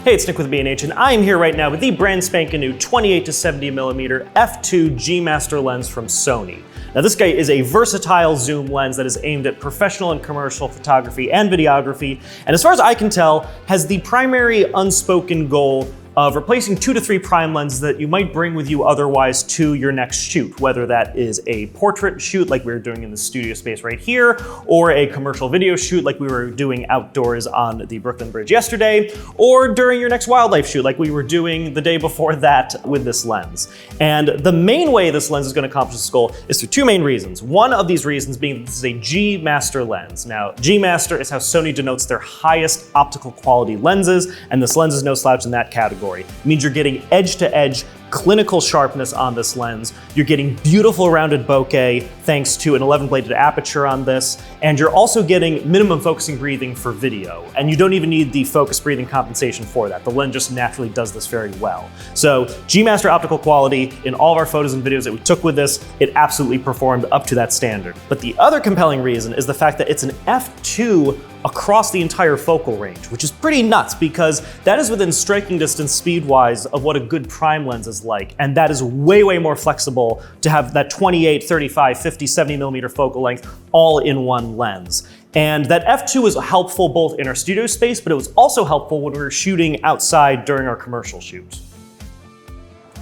Hey, it's Nick with B&H, and I am here right now with the brand spanking new 28-70mm f2 G Master lens from Sony. Now this guy is a versatile zoom lens that is aimed at professional and commercial photography and videography, and as far as I can tell, has the primary unspoken goal of replacing 2 to 3 prime lenses that you might bring with you otherwise to your next shoot, whether that is a portrait shoot like we were doing in the studio space right here, or a commercial video shoot like we were doing outdoors on the Brooklyn Bridge yesterday, or during your next wildlife shoot like we were doing the day before that with this lens. And the main way this lens is going to accomplish this goal is through 2 main reasons. One of these reasons being that this is a G Master lens. Now, G Master is how Sony denotes their highest optical quality lenses, and this lens is no slouch in that category. It means you're getting edge-to-edge clinical sharpness on this lens. You're getting beautiful rounded bokeh thanks to an 11-bladed aperture on this, and you're also getting minimum focusing breathing for video. And you don't even need the focus breathing compensation for that. The lens just naturally does this very well. So G Master optical quality in all of our photos and videos that we took with this, it absolutely performed up to that standard. But the other compelling reason is the fact that it's an f2 across the entire focal range, which is pretty nuts because that is within striking distance speed-wise of what a good prime lens is like, and that is way, way more flexible to have that 28, 35, 50, 70mm focal length all in one lens. And that f2 is helpful both in our studio space, but it was also helpful when we were shooting outside during our commercial shoot.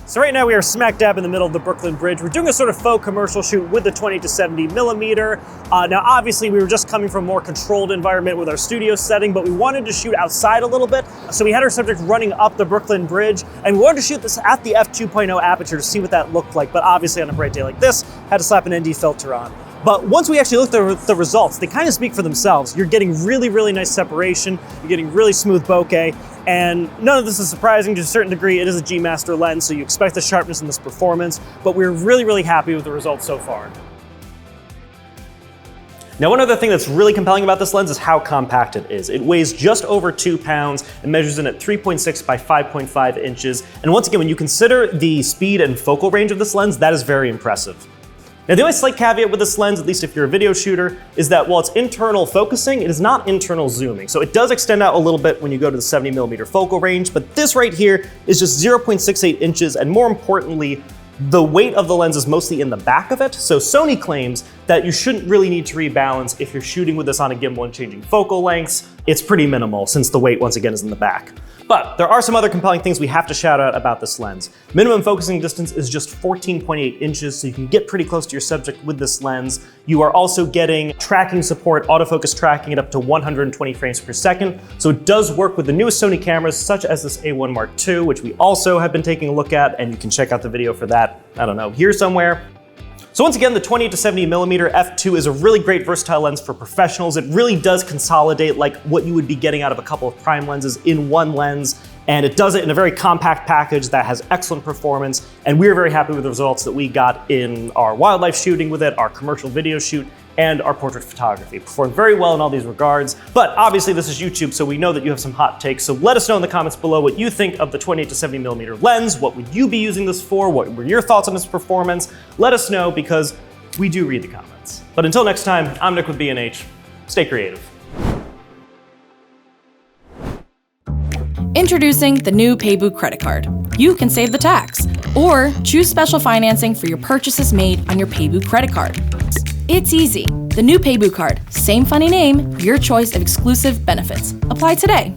So right now we are smack dab in the middle of the Brooklyn Bridge. We're doing a sort of faux commercial shoot with the 28-70mm. Now obviously we were just coming from a more controlled environment with our studio setting, but we wanted to shoot outside a little bit. So we had our subject running up the Brooklyn Bridge, and we wanted to shoot this at the f2.0 aperture to see what that looked like. But obviously on a bright day like this, had to slap an ND filter on. But once we actually looked at the results, they kind of speak for themselves. You're getting really, really nice separation. You're getting really smooth bokeh. And none of this is surprising to a certain degree. It is a G Master lens, so you expect the sharpness in this performance. But we're really, really happy with the results so far. Now, one other thing that's really compelling about this lens is how compact it is. It weighs just over 2 pounds and measures in at 3.6 by 5.5 inches. And once again, when you consider the speed and focal range of this lens, that is very impressive. Now, the only slight caveat with this lens, at least if you're a video shooter, is that while it's internal focusing, it is not internal zooming. So it does extend out a little bit when you go to the 70mm focal range, but this right here is just 0.68 inches, and more importantly, the weight of the lens is mostly in the back of it. So Sony claims that you shouldn't really need to rebalance if you're shooting with this on a gimbal and changing focal lengths. It's pretty minimal since the weight once again is in the back. But there are some other compelling things we have to shout out about this lens. Minimum focusing distance is just 14.8 inches, so you can get pretty close to your subject with this lens. You are also getting tracking support, autofocus tracking at up to 120 frames per second. So it does work with the newest Sony cameras, such as this A1 Mark II, which we also have been taking a look at, and you can check out the video for that, I don't know, here somewhere. So once again, the 28-70mm f2 is a really great versatile lens for professionals. It really does consolidate like what you would be getting out of a couple of prime lenses in one lens, and it does it in a very compact package that has excellent performance, and we're very happy with the results that we got in our wildlife shooting with it, our commercial video shoot, and our portrait photography. It performed very well in all these regards, but obviously this is YouTube, so we know that you have some hot takes, so let us know in the comments below what you think of the 28-70mm lens. What would you be using this for? What were your thoughts on its performance? Let us know, because we do read the comments. But until next time, I'm Nick with B&H. Stay creative. Introducing the new Payboot credit card. You can save the tax, or choose special financing for your purchases made on your Payboot credit card. It's easy. The new Payboot card, same funny name, your choice of exclusive benefits. Apply today.